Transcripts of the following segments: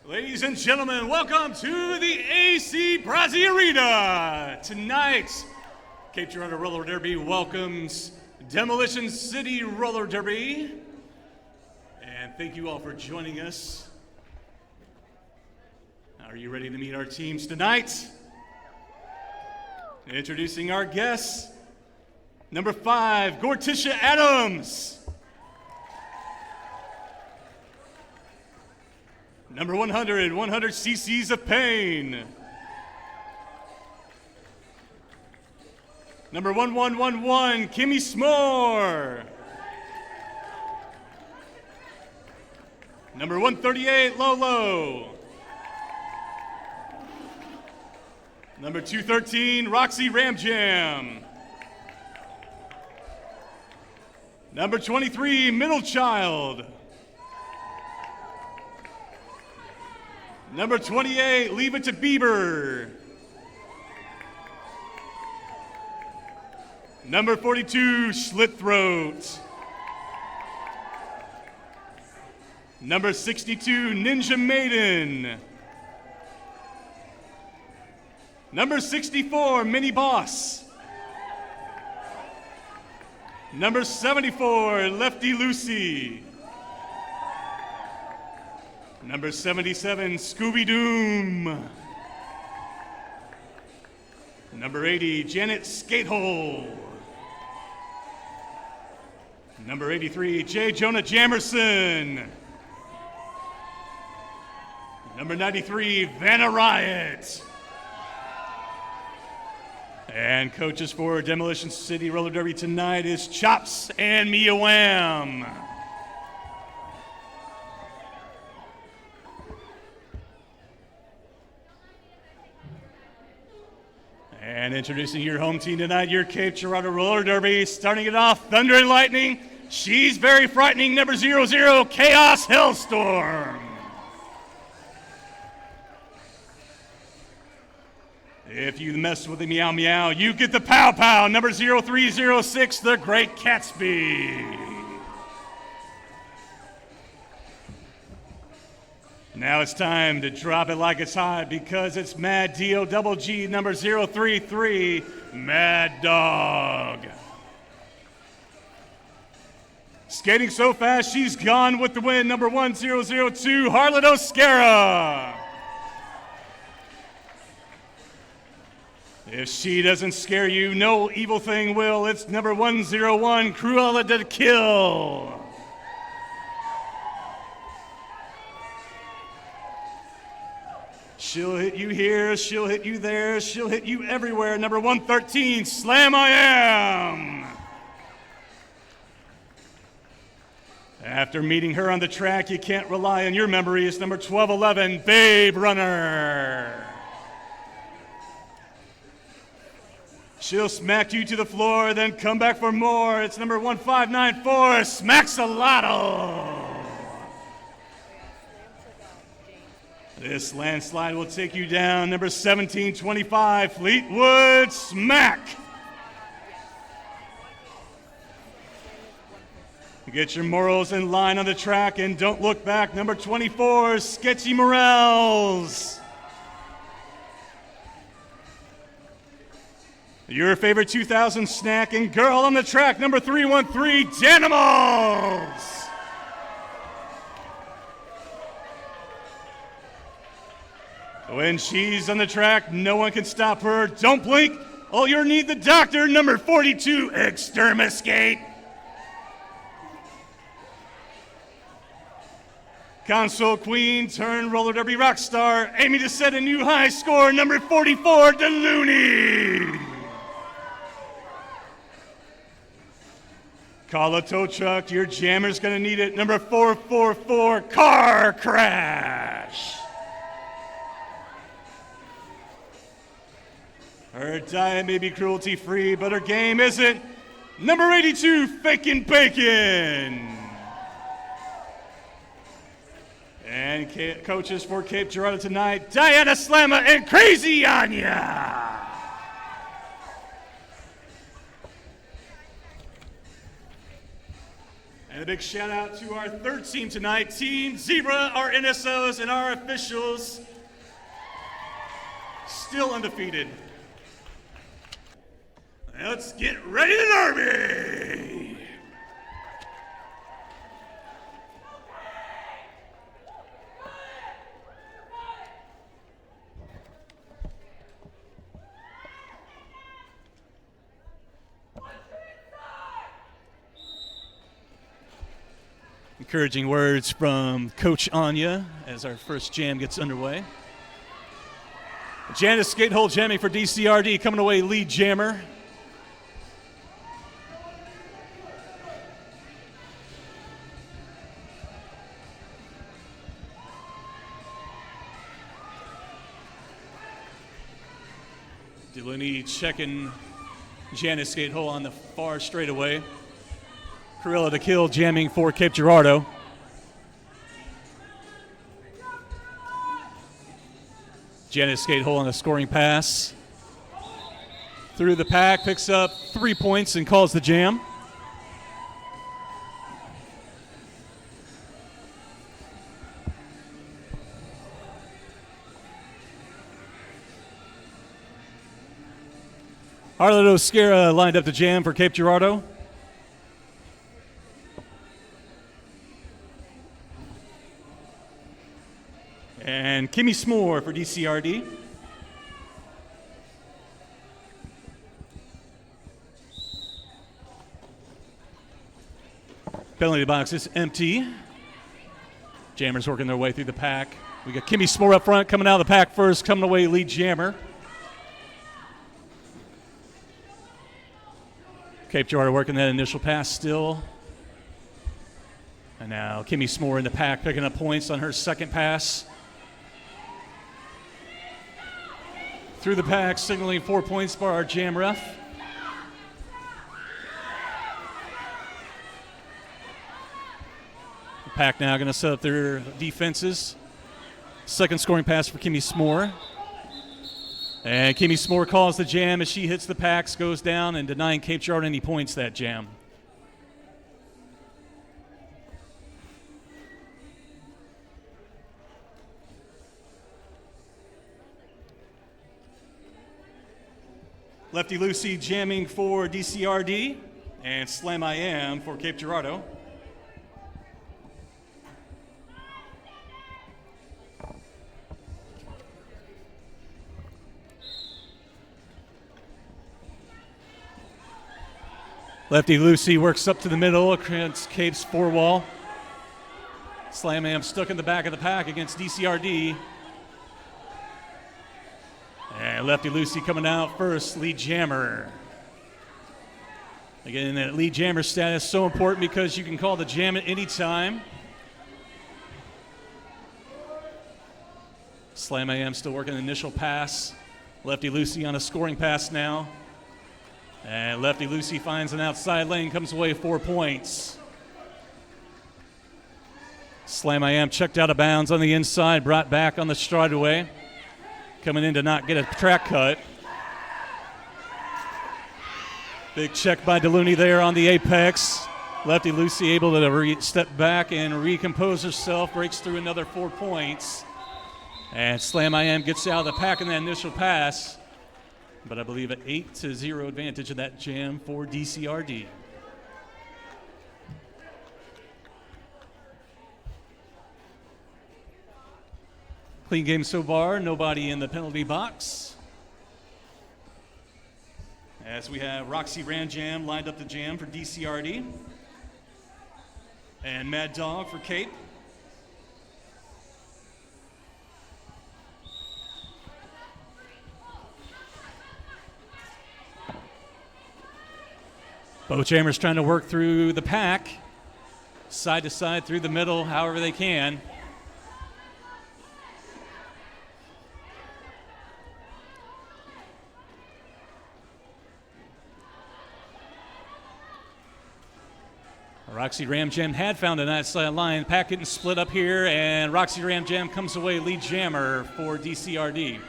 Ladies and gentlemen, welcome to the AC Brazzi Arena. Tonight, Cape Girardeau Roller Derby welcomes Demolition City Roller Derby. And thank you all for joining us. Are you ready to meet our teams tonight? Introducing our guests, number 5, Gorticia Adams. Number 100, 100 cc's of pain. Number 1111, Kimmy Smore. Number 138, Lolo. Number 213, Roxy Ramjam. Number 23, Middle Child. Number 28, Leave It to Bieber. Number 42, Slit Throat. Number 62, Ninja Maiden. Number 64, Mini Boss. Number 74, Lefty Lucy. Number 77, Scooby Doom. Number 80, Janet Skatehole. Number 83, J. Jonah Jamerson. Number 93, Vanna Riot. And coaches for Demolition City Roller Derby tonight is Chops and Mia Wham. And introducing your home team tonight, your Cape Girardeau Roller Derby. Starting it off, Thunder and Lightning. She's very frightening, number 00, Chaos Hellstorm. If you mess with the Meow Meow, you get the Pow Pow, number 0306, the Great Catsby. Now it's time to drop it like it's hot because it's Mad D-O-double-G, number 033, Mad Dog. Skating so fast, she's gone with the win, number 1002, Harlot Oscara. If she doesn't scare you, no evil thing will. It's number 101, Cruella de Kill. She'll hit you here, she'll hit you there, she'll hit you everywhere. Number 113, Slam I Am. After meeting her on the track, you can't rely on your memory. It's number 1211, Babe Runner. She'll smack you to the floor, then come back for more. It's number 1594, Smaxolotl. This landslide will take you down. Number 1725, Fleetwood Smack. Get your morals in line on the track and don't look back. Number 24, Sketchy Morels. Your favorite 2000 snack and girl on the track, number 313, Danimals. When she's on the track, no one can stop her. Don't blink, or you'll need the doctor, number 42, Extermiscate. Console Queen turned roller derby rock star, aiming to set a new high score, number 44, DeLooney. Call a tow truck, your jammer's gonna need it, number 444, Car Crash. Her diet may be cruelty-free, but her game isn't. Number 82, Fakin' Bacon. And coaches for Cape Girardeau tonight, Diana Slamma and Crazy Anya. And big shout out to our third team tonight, Team Zebra, our NSOs, and our officials. Still undefeated. Now let's get ready to derby! Encouraging words from Coach Anya as our first jam gets underway. Janice Skatehole jamming for DCRD, coming away lead jammer. Delaney checking Janice Skatehole on the far straightaway. Corilla to kill jamming for Cape Girardeau. Janice Skatehole on a scoring pass. Through the pack, picks up 3 points and calls the jam. Arlette Oscara lined up the jam for Cape Girardeau. And Kimmy Smore for DCRD. Penalty box is empty. Jammers working their way through the pack. We got Kimmy Smore up front, coming out of the pack first, coming away lead jammer. Cape Girardeau working that initial pass still. And now Kimmy Smore in the pack, picking up points on her second pass. Through the pack, signaling 4 points for our jam ref. The pack now going to set up their defenses. Second scoring pass for Kimmy Smore. And Kimmy Smore calls the jam as she hits the packs, goes down, and denying Cape Girardeau any points that jam. Lefty Lucy jamming for DCRD, and Slam I Am for Cape Girardeau. Lefty Lucy works up to the middle against Cape's four wall. Slam I Am stuck in the back of the pack against DCRD. And Lefty Lucy coming out first, lead jammer. Again, that lead jammer status is so important because you can call the jam at any time. Slam I Am still working the initial pass. Lefty Lucy on a scoring pass now. And Lefty Lucy finds an outside lane, comes away 4 points. Slam I Am checked out of bounds on the inside, brought back on the straightaway. Coming in to not get a track cut. Big check by DeLuny there on the apex. Lefty Lucy able to step back and recompose herself, breaks through another 4 points. And Slam I Am gets out of the pack in that initial pass. But I believe an 8-0 advantage of that jam for DCRD. Clean game so far, nobody in the penalty box. As we have Roxy Ranjam lined up the jam for DCRD. And Mad Dog for Cape. Both jammers trying to work through the pack, side to side, through the middle, however they can. Roxy Ramjam had found an outside line. Pack getting split up here, and Roxy Ramjam comes away lead jammer for DCRD.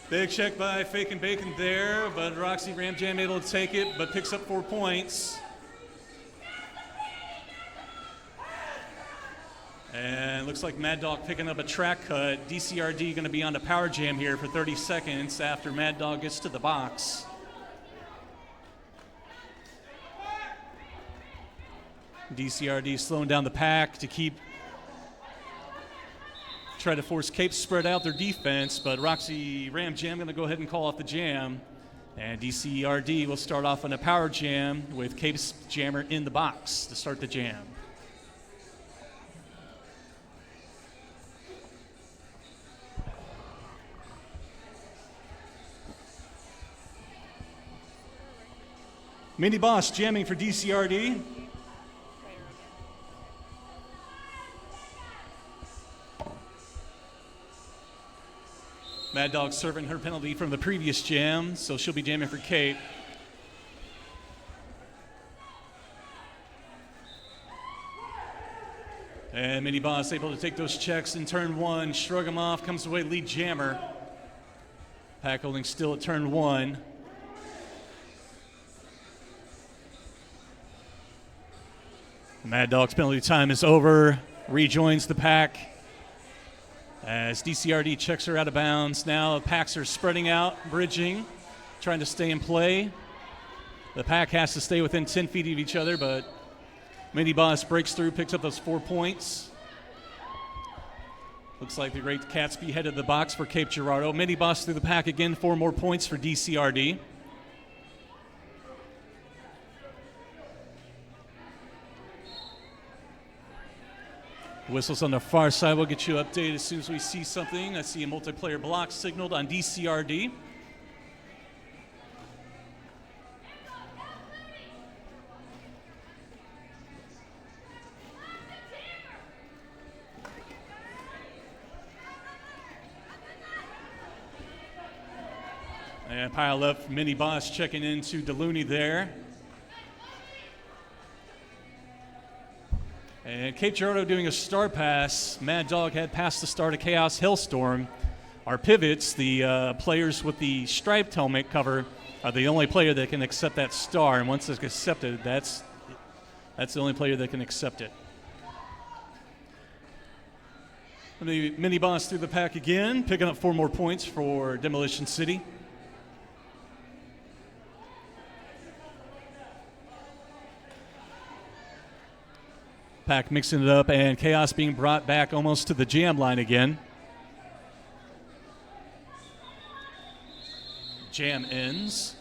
Big check by Fake and Bacon there, but Roxy Ram Jam able to take it, but picks up 4 points. And looks like Mad Dog picking up a track cut. DCRD going to be on the power jam here for 30 seconds after Mad Dog gets to the box. DCRD slowing down the pack to try to force Cape to spread out their defense, but Roxy Ram Jam going to go ahead and call off the jam. And DCRD will start off on a power jam with Cape's jammer in the box to start the jam. Mini Boss jamming for DCRD. Mad Dog serving her penalty from the previous jam, so she'll be jamming for Kate. And Mini Boss able to take those checks in turn 1, shrug them off, comes away lead jammer. Pack holding still at turn 1. Mad Dog's penalty time is over, rejoins the pack as DCRD checks her out of bounds. Now packs are spreading out, bridging, trying to stay in play. The pack has to stay within 10 feet of each other, but Mini Boss breaks through, picks up those 4 points. Looks like the great Catsby headed the box for Cape Girardeau. Mini Boss through the pack again, 4 more points for DCRD. Whistles on the far side. We'll get you updated as soon as we see something. I see a multiplayer block signaled on DCRD. And pile up, Mini Boss checking into Delooney there. And Cape Girardeau doing a star pass. Mad Dog had passed the start of Chaos Hailstorm. Our pivots, the players with the striped helmet cover, are the only player that can accept that star. And once it's accepted, that's the only player that can accept it. The Mini Boss through the pack again, picking up 4 more points for Demolition City. Pack mixing it up, and Chaos being brought back almost to the jam line again. Jam ends.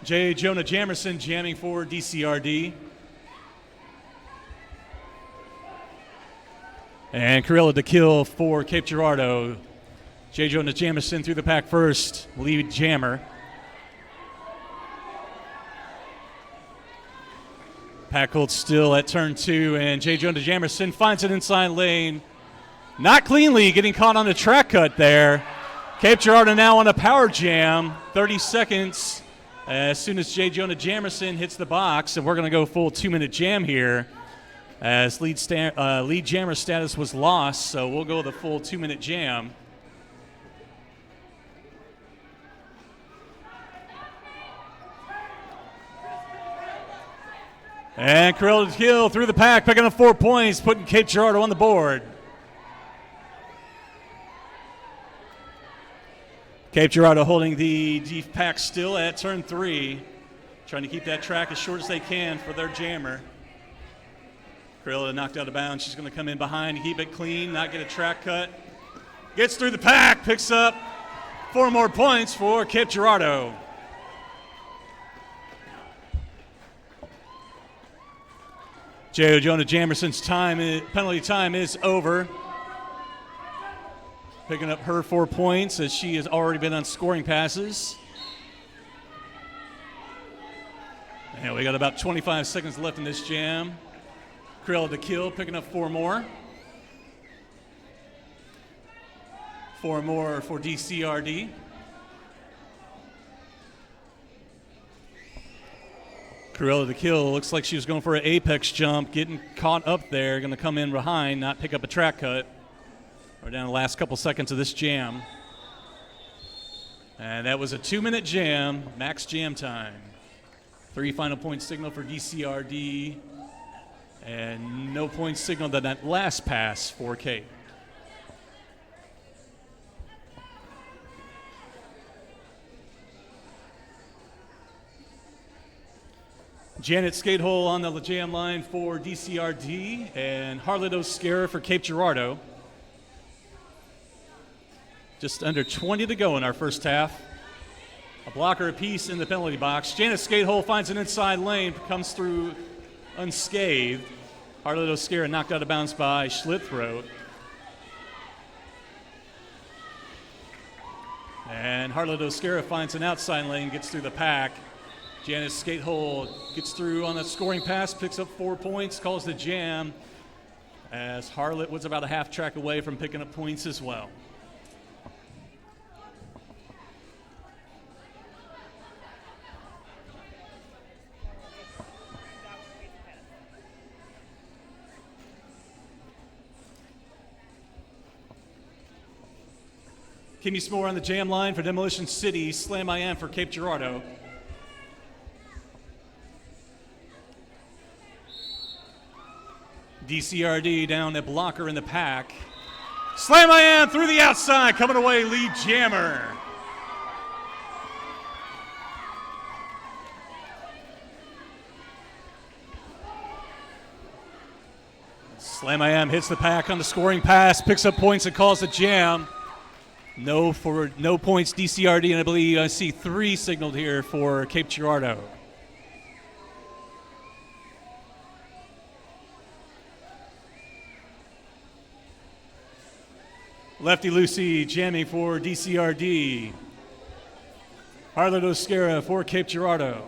J. Jonah Jamerson jamming for DCRD. And Corella to kill for Cape Girardeau. J. Jonah Jamerson through the pack first, lead jammer. Pack holds still at turn 2, and J. Jonah Jamerson finds it inside lane. Not cleanly, getting caught on a track cut there. Cape Girardeau now on a power jam, 30 seconds. As soon as J. Jonah Jamerson hits the box, and we're going to go full 2-minute jam here, as lead jammer status was lost, so we'll go the full 2-minute jam. And Corella to kill through the pack, picking up 4 points, putting Cape Girardeau on the board. Cape Girardeau holding the deep pack still at turn 3, trying to keep that track as short as they can for their jammer. Corella knocked out of bounds. She's going to come in behind, keep it clean, not get a track cut. Gets through the pack, picks up 4 more points for Cape Girardeau. J. Jonah Jamerson's penalty time is over. picking up her 4 points as she has already been on scoring passes. And we got about 25 seconds left in this jam. Cruella de Kill picking up 4 more. 4 more for DCRD. Cruella de Kill looks like she was going for an apex jump, getting caught up there, going to come in behind, not pick up a track cut. We're down the last couple seconds of this jam. And that was a 2-minute jam, max jam time. 3 final point signal for DCRD, and no point signal on that last pass for Kate. Janet Skatehole on the jam line for DCRD, and Harlot O'Scara for Cape Girardeau. Just under 20 to go in our first half. A blocker apiece in the penalty box. Janet Skatehole finds an inside lane, comes through unscathed. Harlot O'Scara knocked out of bounds by Schlithroat. And Harlot O'Scara finds an outside lane, gets through the pack. Janet Skatehole gets through on a scoring pass, picks up 4 points, calls the jam, as Harlot was about a half track away from picking up points as well. Kimmy S'more on the jam line for Demolition City, Slam I Am for Cape Girardeau. DCRD down at blocker in the pack. Slam I Am through the outside, coming away lead jammer. Slam I Am hits the pack on the scoring pass, picks up points and calls the jam. No points DCRD, and I believe I see 3 signaled here for Cape Girardeau. Lefty Lucy jamming for DCRD. Harlot O'Scara for Cape Girardeau.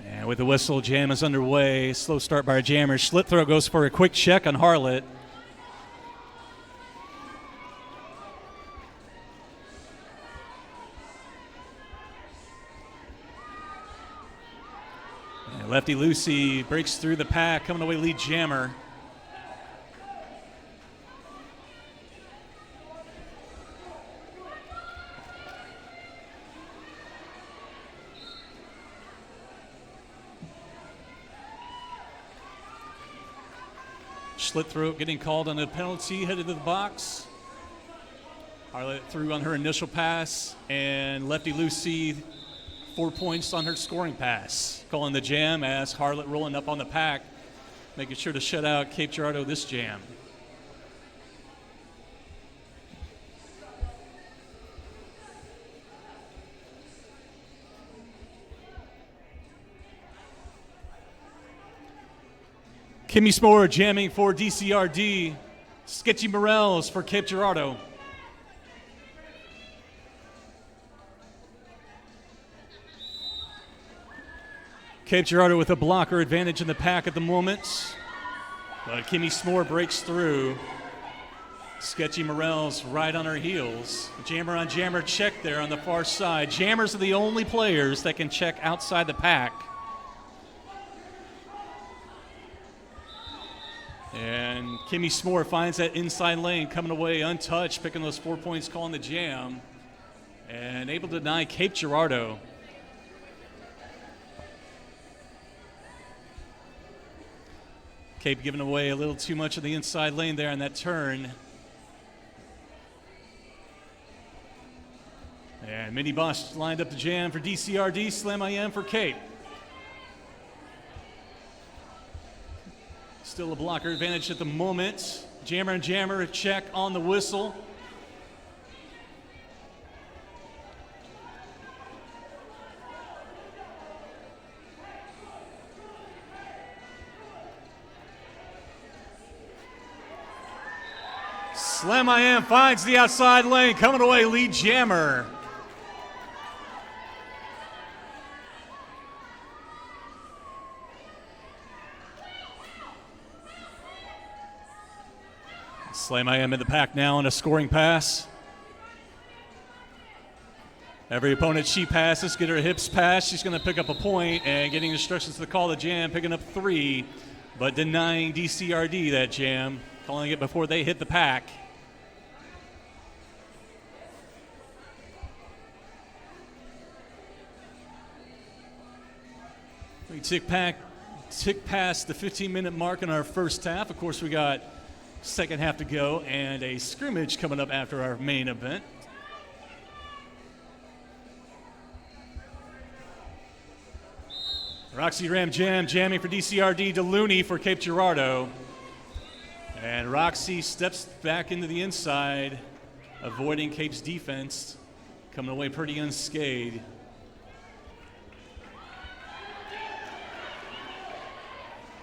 And with the whistle, jam is underway. Slow start by our jammers. Schlithroat goes for a quick check on Harlot. Lefty Lucy breaks through the pack, coming away lead jammer. Schlithroat getting called on a penalty, headed to the box. Harlot threw on her initial pass, and Lefty Lucy 4 points on her scoring pass. Calling the jam as Harlot rolling up on the pack, making sure to shut out Cape Girardeau this jam. Kimmy S'more jamming for DCRD. Sketchy Morels for Cape Girardeau. Cape Girardeau with a blocker advantage in the pack at the moment. But Kimmy S'more breaks through. Sketchy Morels right on her heels. Jammer on jammer check there on the far side. Jammers are the only players that can check outside the pack. And Kimmy S'more finds that inside lane, coming away untouched, picking those 4 points, calling the jam, and able to deny Cape Girardeau. Cape giving away a little too much of the inside lane there on that turn. And Minnie Bosch lined up the jam for DCRD, Slam I Am for Cape. Still a blocker advantage at the moment. Jammer and jammer a check on the whistle. Slam I Am finds the outside lane. Coming away, lead jammer. Slam I Am in the pack now on a scoring pass. Every opponent she passes, get her hips passed, she's going to pick up a point, and getting instructions to call the jam, picking up 3, but denying DCRD that jam, calling it before they hit the pack. We tick past the 15-minute mark in our first half. Of course, we got second half to go and a scrimmage coming up after our main event. Roxy Ram Jam jamming for DCRD, DeLooney for Cape Girardeau. And Roxy steps back into the inside, avoiding Cape's defense, coming away pretty unscathed.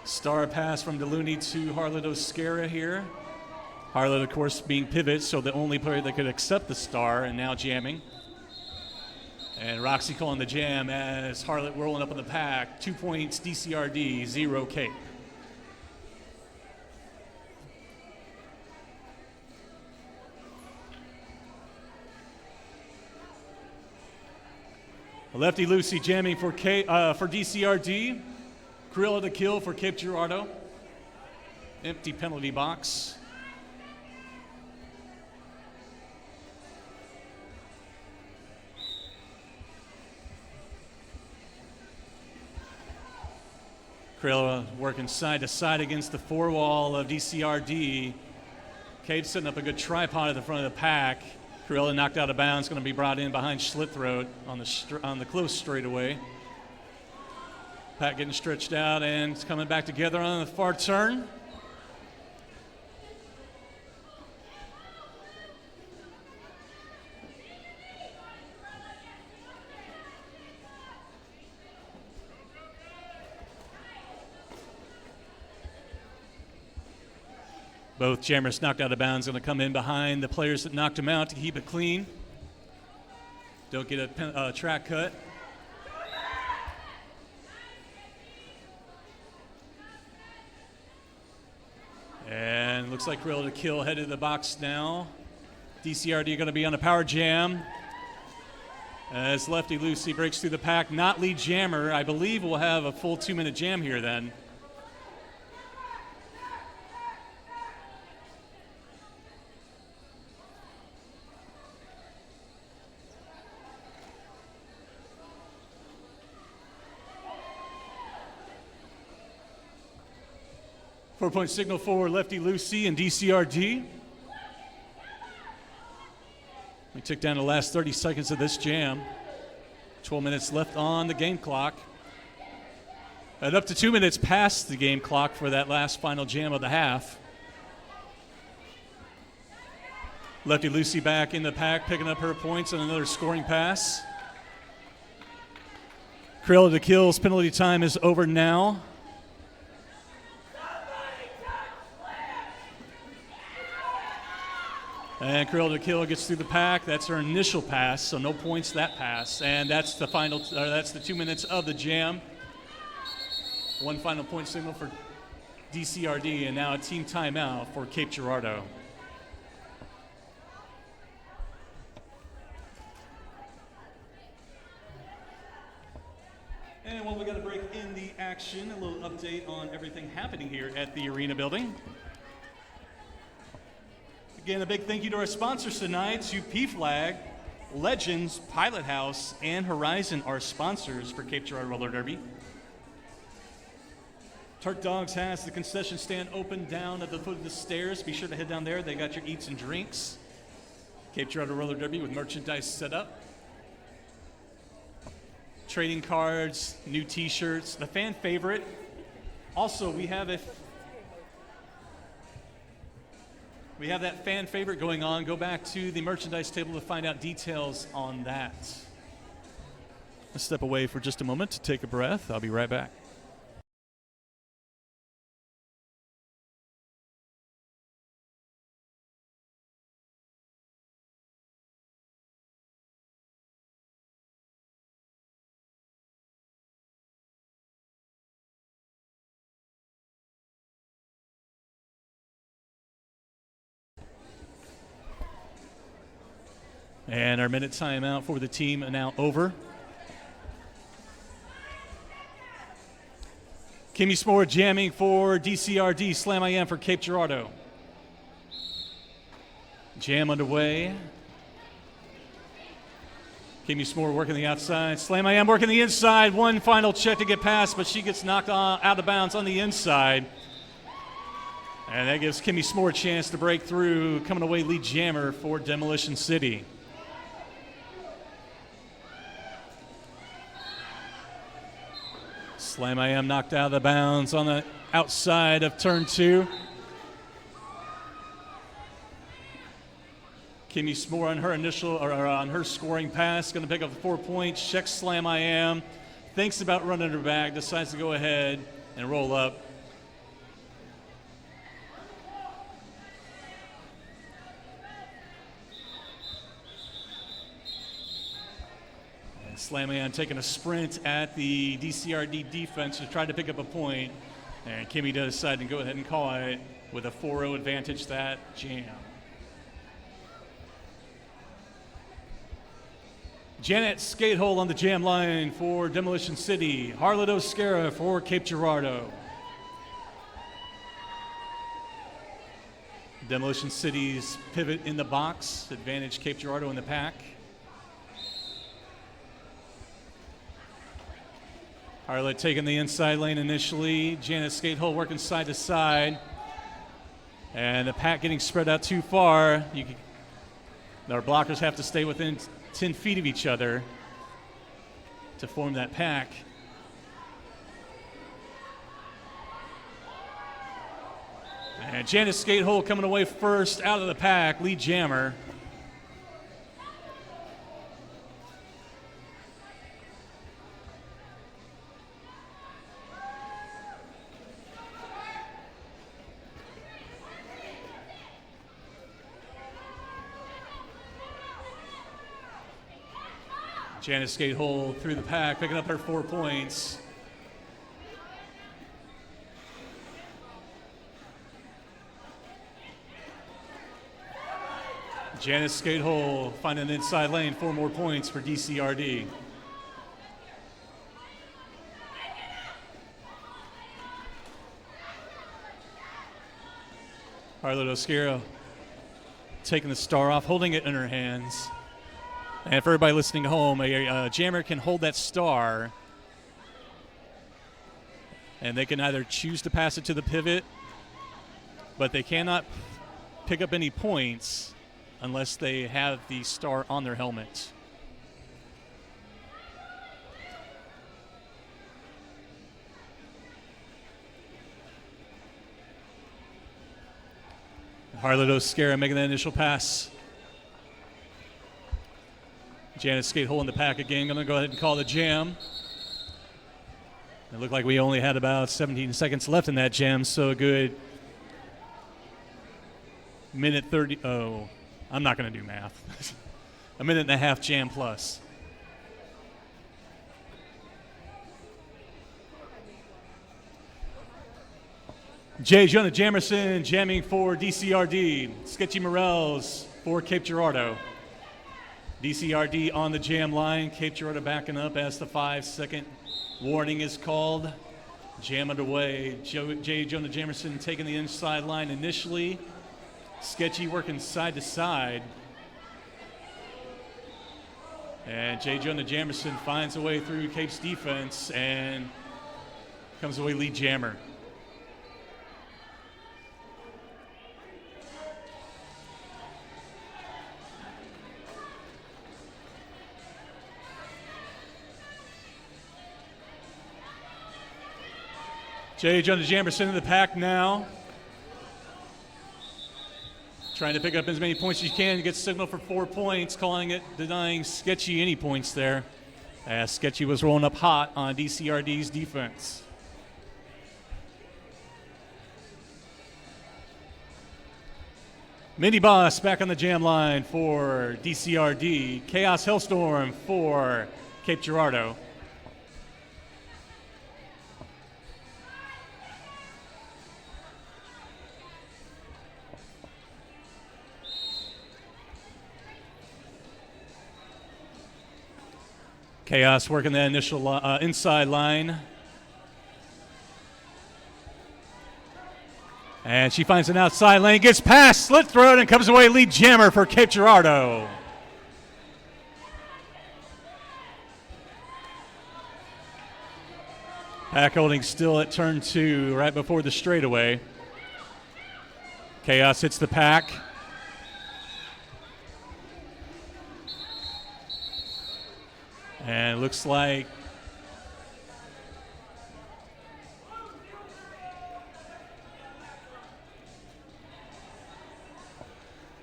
Star pass from DeLooney to Harlot Oscara here. Harlot, of course, being pivot, so the only player that could accept the star, and now jamming. And Roxy calling the jam as Harlot rolling up in the pack. 2 points DCRD, 0 Cape. Lefty Lucy jamming for DCRD. Cruella to kill for Cape Girardeau. Empty penalty box. Cruella working side to side against the 4 wall of DCRD. Cape setting up a good tripod at the front of the pack. Cruella knocked out of bounds, going to be brought in behind Slitthroat on the close straightaway. Pack getting stretched out and it's coming back together on the far turn. Both jammers knocked out of bounds, going to come in behind the players that knocked him out to keep it clean. Don't get a track cut. And looks like Cruella to kill headed to the box now. DCRD going to be on a power jam. As Lefty Lucy breaks through the pack, not lead jammer. I believe we'll have a full 2-minute jam here then. Four-point signal for Lefty Lucy and DCRD. We tick down the last 30 seconds of this jam. 12 minutes left on the game clock. And up to 2 minutes past the game clock for that last final jam of the half. Lefty Lucy back in the pack, picking up her points on another scoring pass. Cruella to kill's penalty time is over now. And Cruella to kill gets through the pack. That's her initial pass, so no points that pass. And that's the final. That's the 2 minutes of the jam. One final point signal for DCRD, and now a team timeout for Cape Girardeau. And while we got a break in the action, a little update on everything happening here at the arena building. Again, a big thank you to our sponsors tonight, to PFLAG, Legends, Pilot House, and Horizon are sponsors for Cape Girardeau Roller Derby. Turk Dogs has the concession stand open down at the foot of the stairs. Be sure to head down there. They got your eats and drinks. Cape Girardeau Roller Derby with merchandise set up. Trading cards, new t-shirts, the fan favorite. Also, we have that fan favorite going on. Go back to the merchandise table to find out details on that. Let's step away for just a moment to take a breath. I'll be right back. And our minute timeout for the team are now over. Kimmy Spore jamming for DCRD, Slam IM for Cape Girardeau. Jam underway. Kimmy Spore working the outside, Slam IM working the inside. One final check to get past, but she gets knocked out of bounds on the inside. And that gives Kimmy Spore a chance to break through, coming away lead jammer for Demolition City. Slam IM knocked out of the bounds on the outside of turn 2. Kimmy Spore on her scoring pass, going to pick up the 4 points. Checks Slam IM, thinks about running her back, decides to go ahead and roll up. Slam IM taking a sprint at the DCRD defense to try to pick up a point. And Kimmy does decide to go ahead and call it with a 4-0 advantage that jam. Janet Skatehole on the jam line for Demolition City. Harlot O'Scara for Cape Girardeau. Demolition City's pivot in the box, advantage Cape Girardeau in the pack. Harlot taking the inside lane initially. Janet Skatehole working side to side. And the pack getting spread out too far. Our blockers have to stay within 10 feet of each other to form that pack. And Janet Skatehole coming away first out of the pack, lead jammer. Janet Skatehole through the pack, picking up her 4 points. Janet Skatehole finding an inside lane, 4 more points for DCRD. Harlot O'Scara taking the star off, holding it in her hands. And for everybody listening at home, a jammer can hold that star, and they can either choose to pass it to the pivot, but they cannot pick up any points unless they have the star on their helmet. Harlot O'Scara making that initial pass. Janet Skatehole in the pack again. Going to go ahead and call the jam. It looked like we only had about 17 seconds left in that jam, so a good minute 30. Oh, I'm not going to do math. A minute and a half jam plus. J. Jonah Jamerson jamming for DCRD. Sketchy Morels for Cape Girardeau. DCRD on the jam line. Cape Girardeau backing up as the 5-second warning is called. Jam underway. J. Jonah Jamerson taking the inside line initially. Sketchy working side to side. And J. Jonah Jamerson finds a way through Cape's defense and comes away lead jammer. J. Jonah Jamerson in the pack now. Trying to pick up as many points as you can to get signal for 4 points, calling it, denying Sketchy any points there. As Sketchy was rolling up hot on DCRD's defense. Mini Boss back on the jam line for DCRD. Chaos Hellstorm for Cape Girardeau. Chaos working that initial inside line. And she finds an outside lane, gets past, slit throat, and comes away lead jammer for Cape Girardeau. Pack holding still at turn 2 right before the straightaway. Chaos hits the pack. And it looks like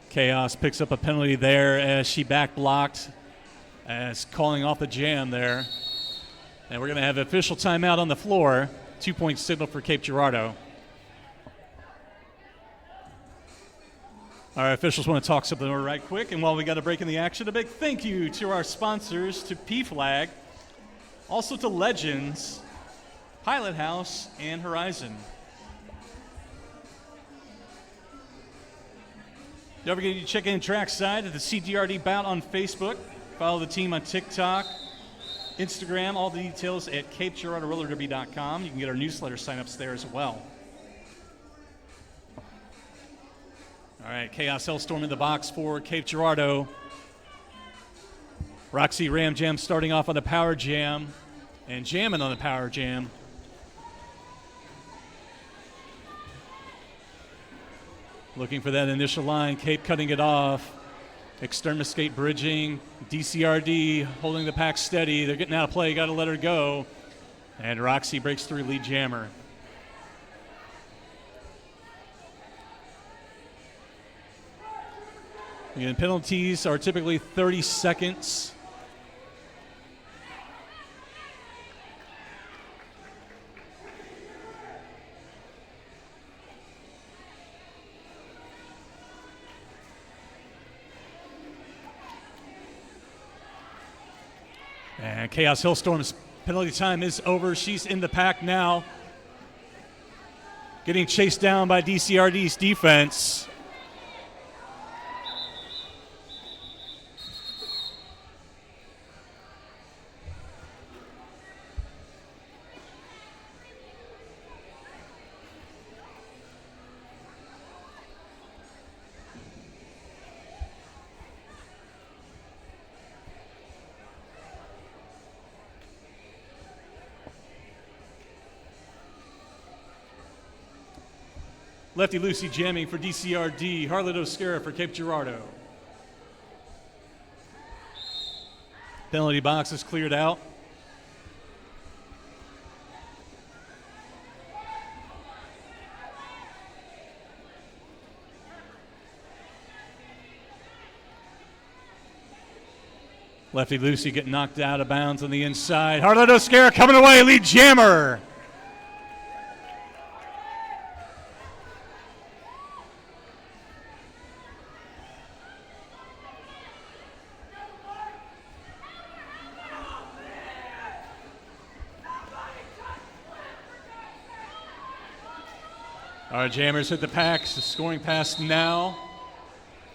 Chaos picks up a penalty there as she back blocked, as calling off the jam there. And we're going to have an official timeout on the floor. 2-point signal for Cape Girardeau. Our officials want to talk something over right quick. And while we got a break in the action, a big thank you to our sponsors, to P-Flag, also to Legends, Pilot House, and Horizon. Don't forget to check in trackside at the CGRD Bout on Facebook. Follow the team on TikTok, Instagram, all the details at CapeGirardeauRollerDerby.com. You can get our newsletter signups there as well. All right, Chaos Hellstorm in the box for Cape Girardeau. Roxy Ram Jam starting off on the power jam and jamming on the power jam. Looking for that initial line, Cape cutting it off. Extermiscate bridging, DCRD holding the pack steady. They're getting out of play, got to let her go. And Roxy breaks through lead jammer. Again, penalties are typically 30 seconds. And Chaos Hellstorm's penalty time is over. She's in the pack now. Getting chased down by DCRD's defense. Lefty Lucy jamming for DCRD. Harlot Oscara for Cape Girardeau. Penalty box is cleared out. Lefty Lucy getting knocked out of bounds on the inside. Harlot Oscara coming away, lead jammer. Our jammers hit the packs, scoring pass now.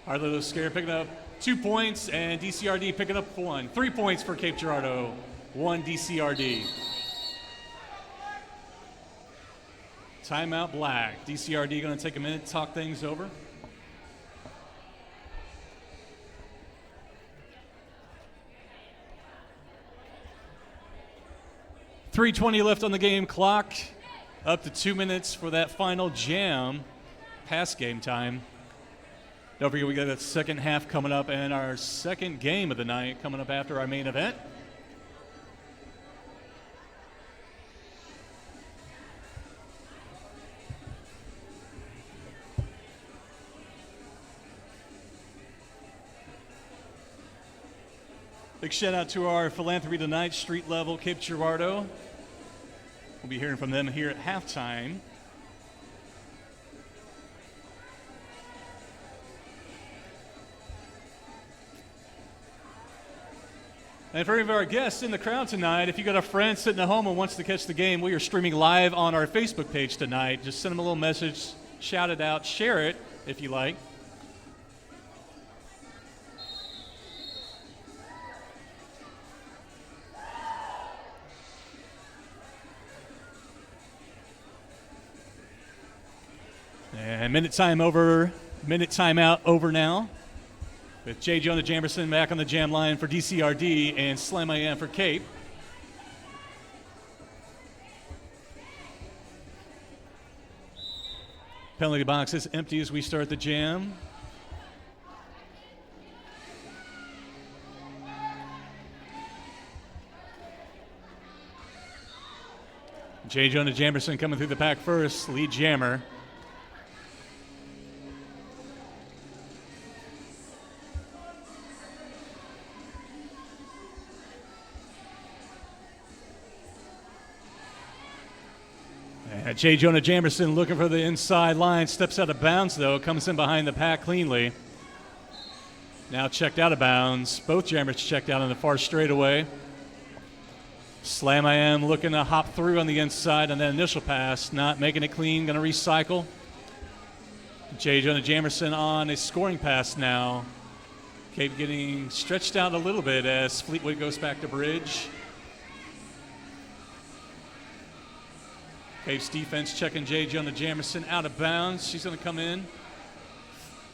Harlot Oscara picking up 2 points, and DCRD picking up 1. 3 points for Cape Girardeau, 1 DCRD. Timeout Black. DCRD going to take a minute to talk things over. .320 left on the game clock. Up to 2 minutes for that final jam, past game time. Don't forget we got that second half coming up and our second game of the night coming up after our main event. Big shout out to our Philanthropy Tonight street level Cape Girardeau. We'll be hearing from them here at halftime. And for any of our guests in the crowd tonight, if you got a friend sitting at home and wants to catch the game, we are streaming live on our Facebook page tonight. Just send them a little message, shout it out, share it if you like. And minute timeout over now. With J. Jonah Jamerson back on the jam line for DCRD and Slam I Am for Cape. Penalty box is empty as we start the jam. J. Jonah Jamerson coming through the pack first, lead jammer. J. Jonah Jamerson looking for the inside line, steps out of bounds though, comes in behind the pack cleanly. Now checked out of bounds. Both jammers checked out on the far straightaway. Slam I Am looking to hop through on the inside on that initial pass, not making it clean, gonna recycle. J. Jonah Jamerson on a scoring pass now. Cape getting stretched out a little bit as Fleetwood goes back to bridge. Cape's defense checking J. Jonah Jamerson out of bounds. She's going to come in.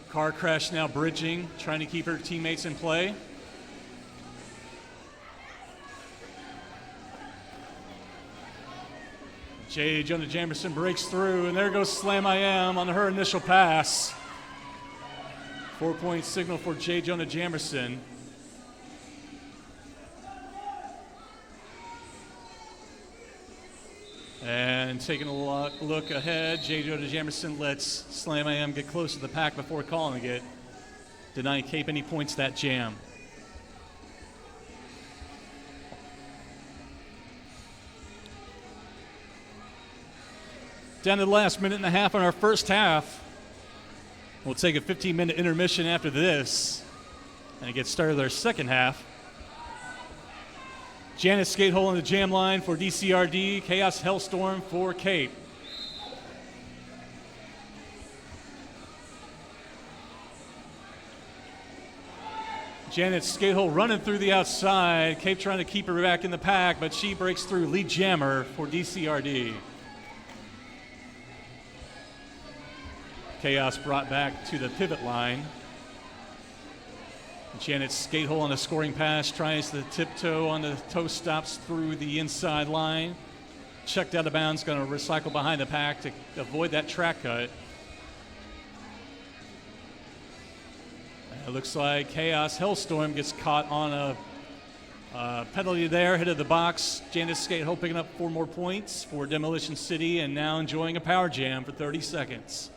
Car crash now bridging, trying to keep her teammates in play. J. Jonah Jamerson breaks through, and there goes Slam I Am on her initial pass. 4-point signal for J. Jonah Jamerson. And taking a look ahead, J. Jonah Jamerson lets Slam I Am get close to the pack before calling it, denying Cape any points that jam. Down to the last minute and a half in our first half. We'll take a 15-minute intermission after this and get started with our second half. Janet Skatehole on the jam line for DCRD, Chaos Hellstorm for Cape. Janet Skatehole running through the outside, Cape trying to keep her back in the pack, but she breaks through, lead jammer for DCRD. Chaos brought back to the pivot line. Janet Skatehole on a scoring pass, tries to tiptoe on the toe stops through the inside line. Checked out of bounds, going to recycle behind the pack to avoid that track cut. It looks like Chaos Hellstorm gets caught on a penalty there, hit of the box. Janet Skatehole picking up 4 more points for Demolition City and now enjoying a power jam for 30 seconds.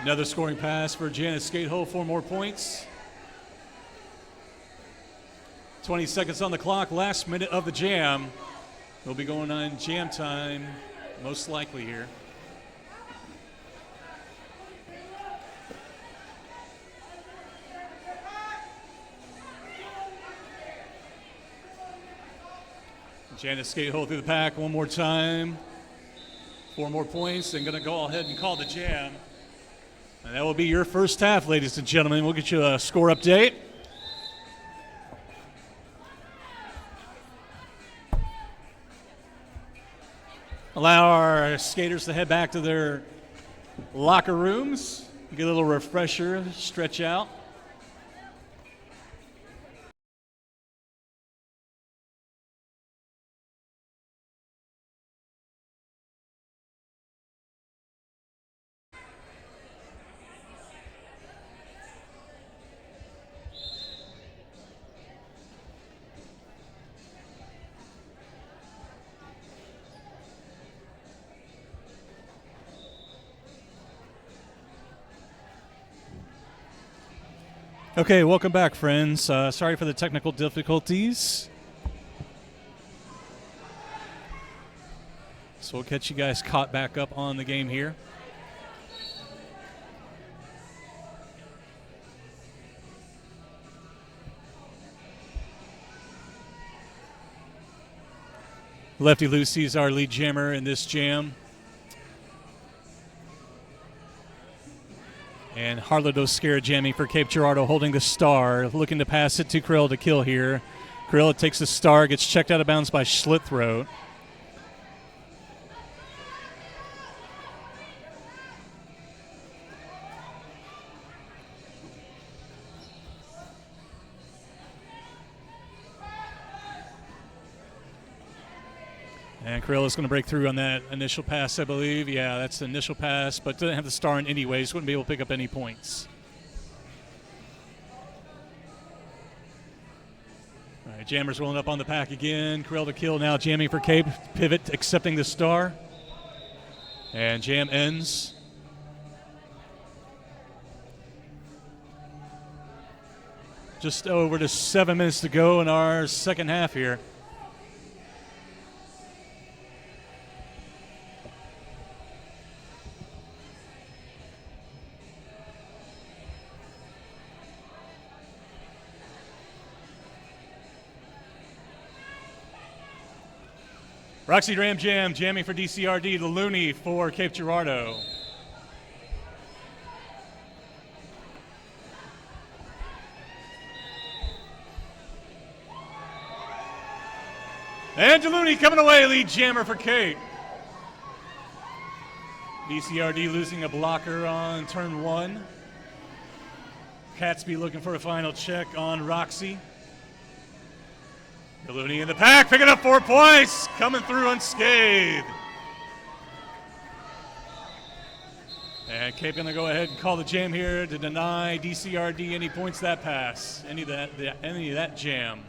Another scoring pass for Janet Skatehole, 4 more points. 20 seconds on the clock, last minute of the jam. We'll be going on jam time, most likely here. Janet Skatehole through the pack one more time. 4 more points and gonna go ahead and call the jam. And that will be your first half, ladies and gentlemen. We'll get you a score update. Allow our skaters to head back to their locker rooms, get a little refresher, stretch out. Okay, welcome back, friends. Sorry for the technical difficulties. So we'll catch you guys caught back up on the game here. Lefty Lucy's our lead jammer in this jam. And And Girardeau scared jamming for Cape Girardeau, holding the star, looking to pass it to Krill to kill here. Krill takes the star, gets checked out of bounds by Schlithroat. And Krill is going to break through on that initial pass, I believe. Yeah, that's the initial pass, but doesn't have the star in anyways. Wouldn't be able to pick up any points. All right, Jammers rolling up on the pack again. Krill to kill now, jamming for Cape. Pivot, accepting the star. And jam ends. Just over to 7 minutes to go in our second half here. Roxy Ram Jam, jamming for DCRD, the Looney for Cape Girardeau. And DeLooney coming away, lead jammer for Cape. DCRD losing a blocker on turn 1. Catsby looking for a final check on Roxy. DeLooney in the pack, picking up 4 points, coming through unscathed. And Cape going to go ahead and call the jam here to deny DCRD any points that pass, any of that jam.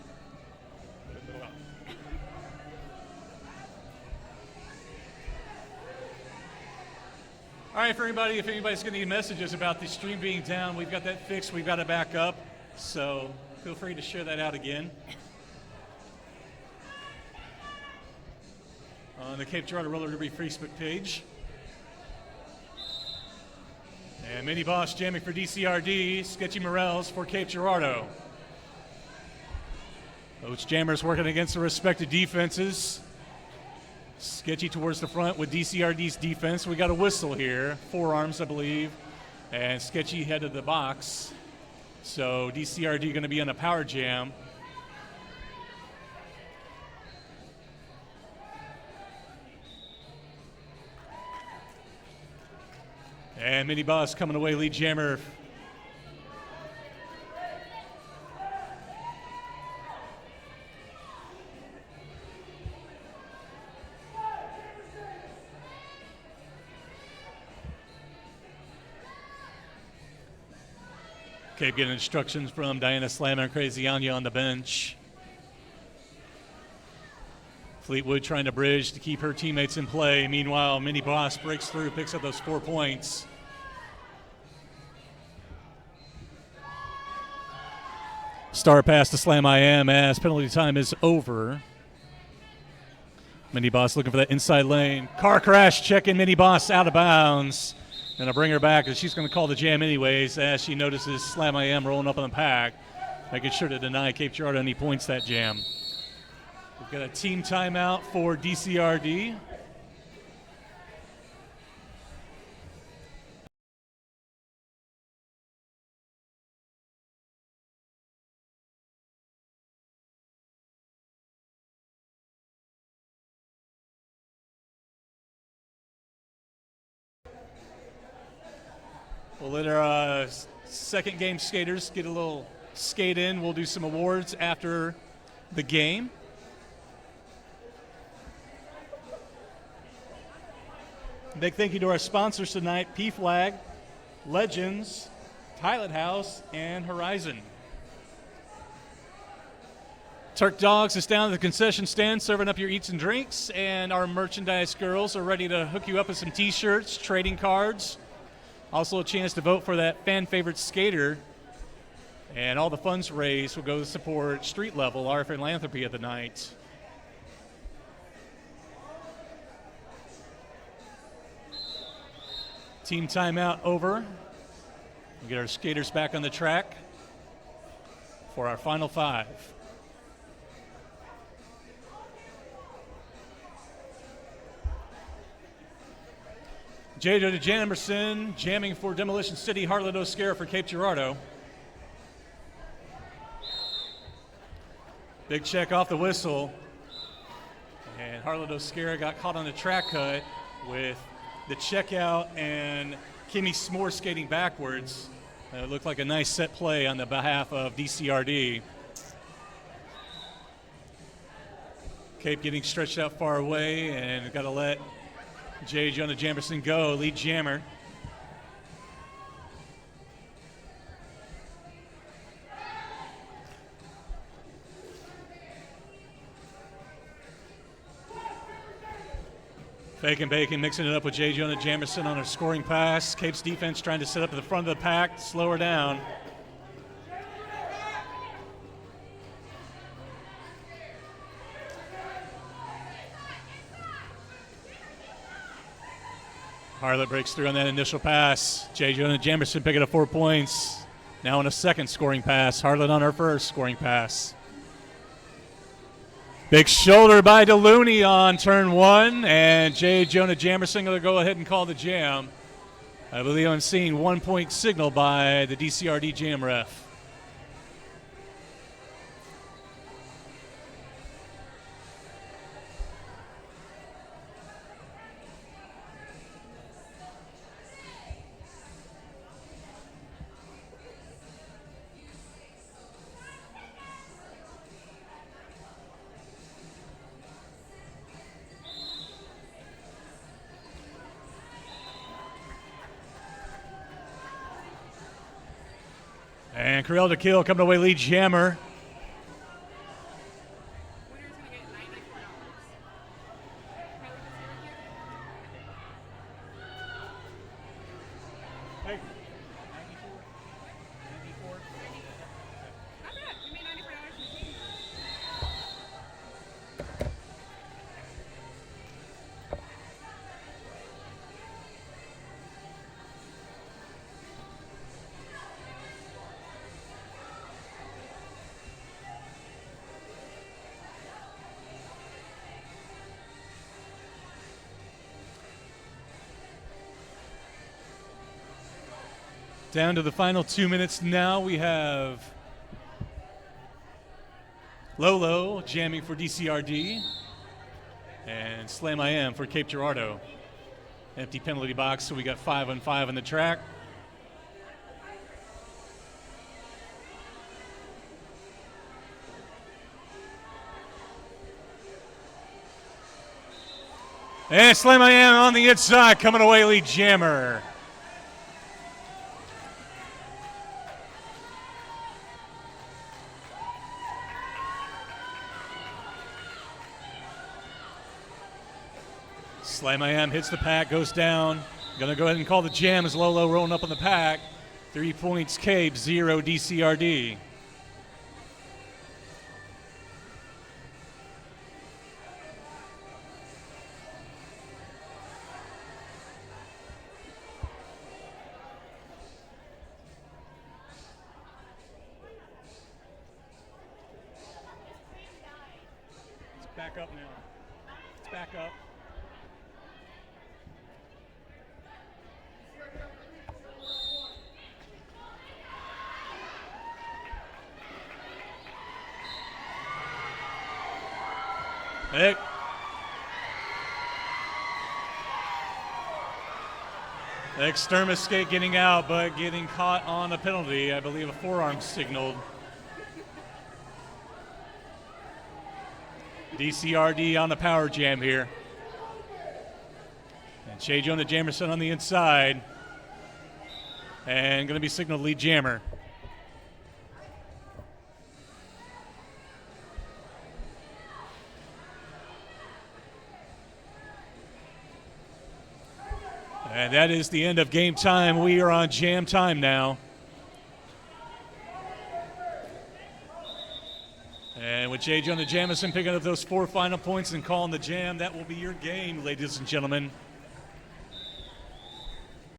All right, for anybody, if anybody's going to need messages about the stream being down, we've got that fixed. We've got it back up, so feel free to share that out again. On the Cape Girardeau Roller Derby Facebook page. And Mini Boss jamming for DCRD, Sketchy Morels for Cape Girardeau. Both jammers working against the respective defenses. Sketchy towards the front with DCRD's defense. We got a whistle here, forearms, I believe. And Sketchy headed the box. So DCRD going to be on a power jam. And Mini Boss coming away, lead jammer. Cape getting instructions from Diana Slammer and Crazy Anya on the bench. Fleetwood trying to bridge to keep her teammates in play. Meanwhile, Mini Boss breaks through, picks up those 4 points. Star pass to Slam I Am as penalty time is over. Mini Boss looking for that inside lane. Car crash, checking Mini Boss out of bounds. Gonna bring her back, and she's gonna call the jam anyways as she notices Slam I Am rolling up on the pack, making sure to deny Cape Girardeau any points that jam. We've got a team timeout for DCRD. We'll let our second game skaters get a little skate in. We'll do some awards after the game. Big thank you to our sponsors tonight, P-Flag, Legends, Pilot House, and Horizon. Turk Dogs is down at the concession stand serving up your eats and drinks, and our merchandise girls are ready to hook you up with some t-shirts, trading cards. Also a chance to vote for that fan favorite skater. And all the funds raised will go to support Street Level, our philanthropy of the night. Team timeout over. We'll get our skaters back on the track for our final 5. J. Jamerson jamming for Demolition City, Harlan O'Scara for Cape Girardeau. Big check off the whistle. And Harlan O'Scara got caught on the track cut with the checkout and Kimmy S'more skating backwards. It looked like a nice set play on the behalf of DCRD. Cape getting stretched out far away and got to let J. Jonah Jamerson go, lead jammer. Fake and bacon, mixing it up with J. Jonah Jamerson on a scoring pass. Cape's defense trying to set up at the front of the pack, slow her down. Harlot breaks through on that initial pass. J. Jonah Jamerson picking up 4 points. Now on a second scoring pass. Harlot on her first scoring pass. Big shoulder by DeLooney on turn 1, and J. Jonah Jamerson going to go ahead and call the jam. I believe I'm seeing 1 point signal by the DCRD jam ref. And Corral to kill coming away lead jammer. Down to the final 2 minutes now. We have Lolo jamming for DCRD and Slam I Am for Cape Girardeau. Empty penalty box, so we got 5-on-5 on the track. And Slam I Am on the inside, coming away lead jammer. Slam I Am hits the pack, goes down. Gonna go ahead and call the jam as Lolo rolling up on the pack. 3 points Cape, 0 DCRD. It's back up now. It's back up. Extremis skate getting out, but getting caught on a penalty. I believe a forearm signaled. DCRD on the power jam here. And J. Jonah Jamerson on the inside. And going to be signaled lead jammer. And that is the end of game time. We are on jam time now. And with J. Jonah Jamerson picking up those 4 final points and calling the jam, that will be your game, ladies and gentlemen.